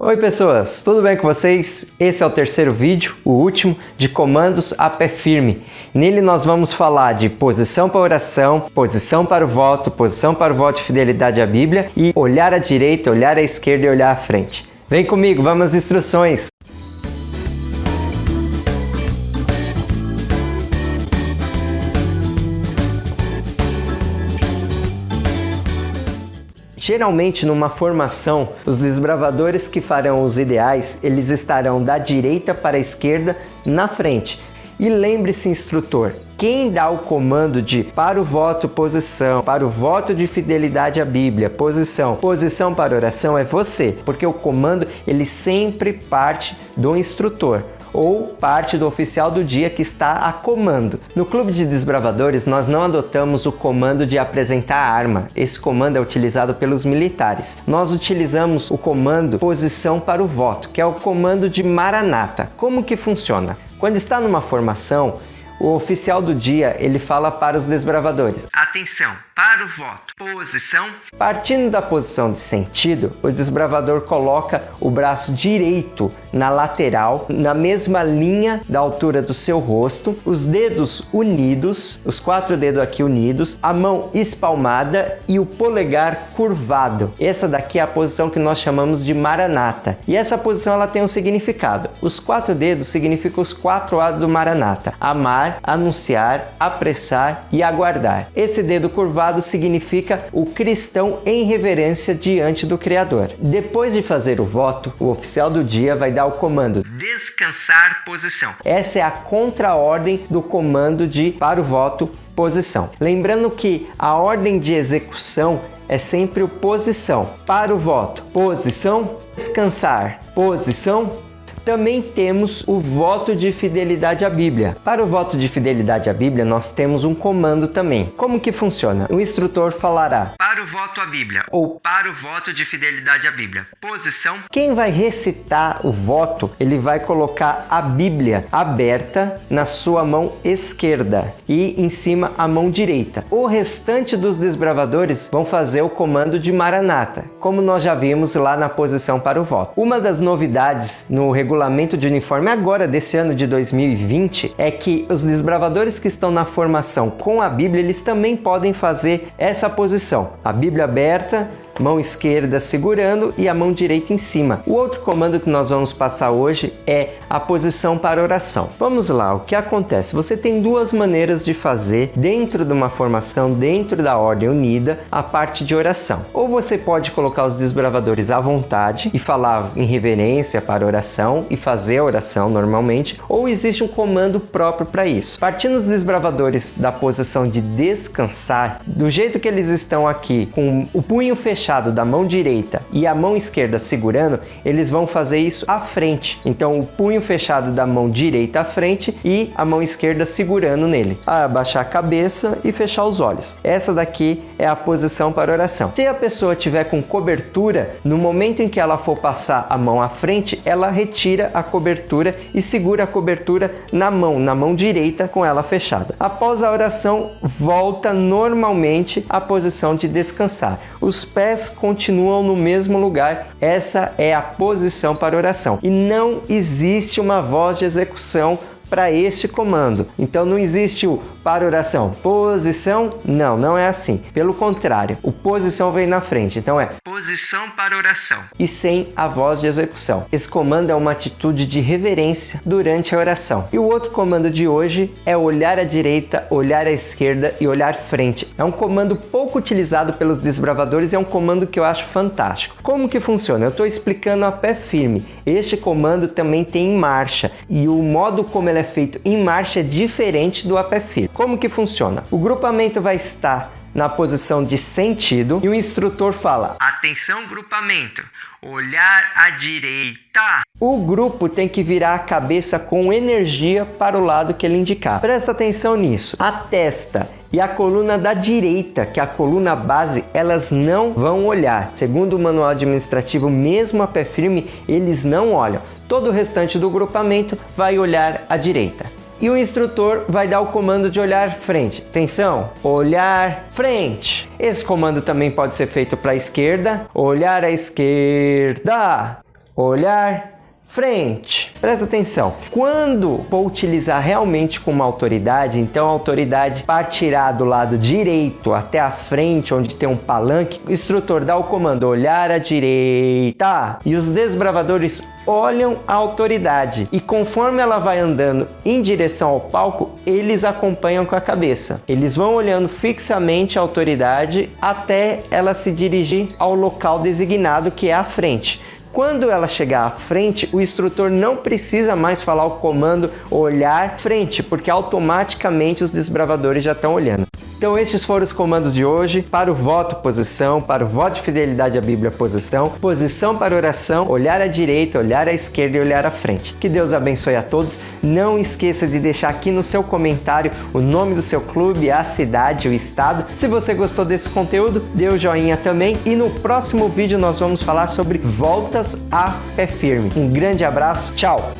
Oi pessoas, tudo bem com vocês? Esse é o terceiro vídeo, o último, de comandos a pé firme. Nele nós vamos falar de posição para oração, posição para o voto de fidelidade à Bíblia e olhar à direita, olhar à esquerda e olhar à frente. Vem comigo, vamos às instruções! Geralmente, numa formação, os desbravadores que farão os ideais, eles estarão da direita para a esquerda na frente. E lembre-se, instrutor, quem dá o comando de para o voto, posição, para o voto de fidelidade à Bíblia, posição para oração é você, porque o comando ele sempre parte do instrutor ou parte do oficial do dia que está a comando. No Clube de Desbravadores, nós não adotamos o comando de apresentar a arma. Esse comando é utilizado pelos militares. Nós utilizamos o comando posição para o voto, que é o comando de Maranata. Como que funciona? Quando está numa formação, o oficial do dia, ele fala para os desbravadores: atenção, para o voto, posição. Partindo da posição de sentido, o desbravador coloca o braço direito na lateral, na mesma linha da altura do seu rosto, os dedos unidos, os 4 dedos aqui unidos, a mão espalmada e o polegar curvado. Essa daqui é a posição que nós chamamos de Maranata. E essa posição ela tem um significado. Os 4 dedos significam os 4 A's do Maranata: amar, anunciar, apressar e aguardar. Esse dedo curvado significa o cristão em reverência diante do Criador. Depois de fazer o voto, o oficial do dia vai dar o comando descansar posição. Essa é a contraordem do comando de para o voto, posição. Lembrando que a ordem de execução é sempre o posição. Para o voto, posição, descansar, posição. Também temos o voto de fidelidade à Bíblia. Para o voto de fidelidade à Bíblia, nós temos um comando também. Como que funciona? O instrutor falará para o voto à Bíblia ou para o voto de fidelidade à Bíblia. Posição. Quem vai recitar o voto, ele vai colocar a Bíblia aberta na sua mão esquerda e em cima a mão direita. O restante dos desbravadores vão fazer o comando de Maranata, como nós já vimos lá na posição para o voto. Uma das novidades no regulamento de uniforme agora desse ano de 2020 é que os desbravadores que estão na formação com a Bíblia, eles também podem fazer essa posição. A Bíblia aberta, mão esquerda segurando e a mão direita em cima. O outro comando que nós vamos passar hoje é a posição para oração. Vamos lá, o que acontece? Você tem duas maneiras de fazer dentro de uma formação, dentro da ordem unida, a parte de oração. Ou você pode colocar os desbravadores à vontade e falar em reverência para oração e fazer a oração normalmente, ou existe um comando próprio para isso. Partindo os desbravadores da posição de descansar, do jeito que eles estão aqui, com o punho fechado da mão direita e a mão esquerda segurando, eles vão fazer isso à frente. Então, o punho fechado da mão direita à frente e a mão esquerda segurando nele. Abaixar a cabeça e fechar os olhos. Essa daqui é a posição para oração. Se a pessoa tiver com cobertura, no momento em que ela for passar a mão à frente, ela retira a cobertura e segura a cobertura na mão direita com ela fechada. Após a oração, volta normalmente à posição de descansar. Os pés continuam no mesmo lugar. Essa é a posição para oração. E não existe uma voz de execução para este comando. Então não existe o para oração, posição, não é assim. Pelo contrário, o posição vem na frente. Então é posição para oração e sem a voz de execução. Esse comando é uma atitude de reverência durante a oração. E o outro comando de hoje é olhar à direita, olhar à esquerda e olhar frente. É um comando pouco utilizado pelos desbravadores e é um comando que eu acho fantástico. Como que funciona? Eu estou explicando a pé firme. Este comando também tem em marcha e o modo como ele é feito em marcha é diferente do a pé firme. Como que funciona? O grupamento vai estar na posição de sentido e o instrutor fala: atenção grupamento, olhar à direita. O grupo tem que virar a cabeça com energia para o lado que ele indicar. Presta atenção nisso. A testa e a coluna da direita, que é a coluna base, elas não vão olhar. Segundo o manual administrativo, mesmo a pé firme, eles não olham. Todo o restante do grupamento vai olhar à direita. E o instrutor vai dar o comando de olhar frente. Atenção, olhar frente. Esse comando também pode ser feito para a esquerda. Olhar à esquerda. olhar, frente. Presta atenção. Quando for utilizar realmente com uma autoridade, então a autoridade partirá do lado direito até a frente, onde tem um palanque. O instrutor dá o comando olhar à direita e os desbravadores olham a autoridade. E conforme ela vai andando em direção ao palco, eles acompanham com a cabeça. Eles vão olhando fixamente a autoridade até ela se dirigir ao local designado, que é a frente. Quando ela chegar à frente, o instrutor não precisa mais falar o comando olhar frente, porque automaticamente os desbravadores já estão olhando. Então estes foram os comandos de hoje para o voto posição, para o voto de fidelidade à Bíblia posição, posição para oração, olhar à direita, olhar à esquerda e olhar à frente. Que Deus abençoe a todos. Não esqueça de deixar aqui no seu comentário o nome do seu clube, a cidade, o estado. Se você gostou desse conteúdo, dê o joinha também. E no próximo vídeo nós vamos falar sobre voltas a pé firme. Um grande abraço, tchau!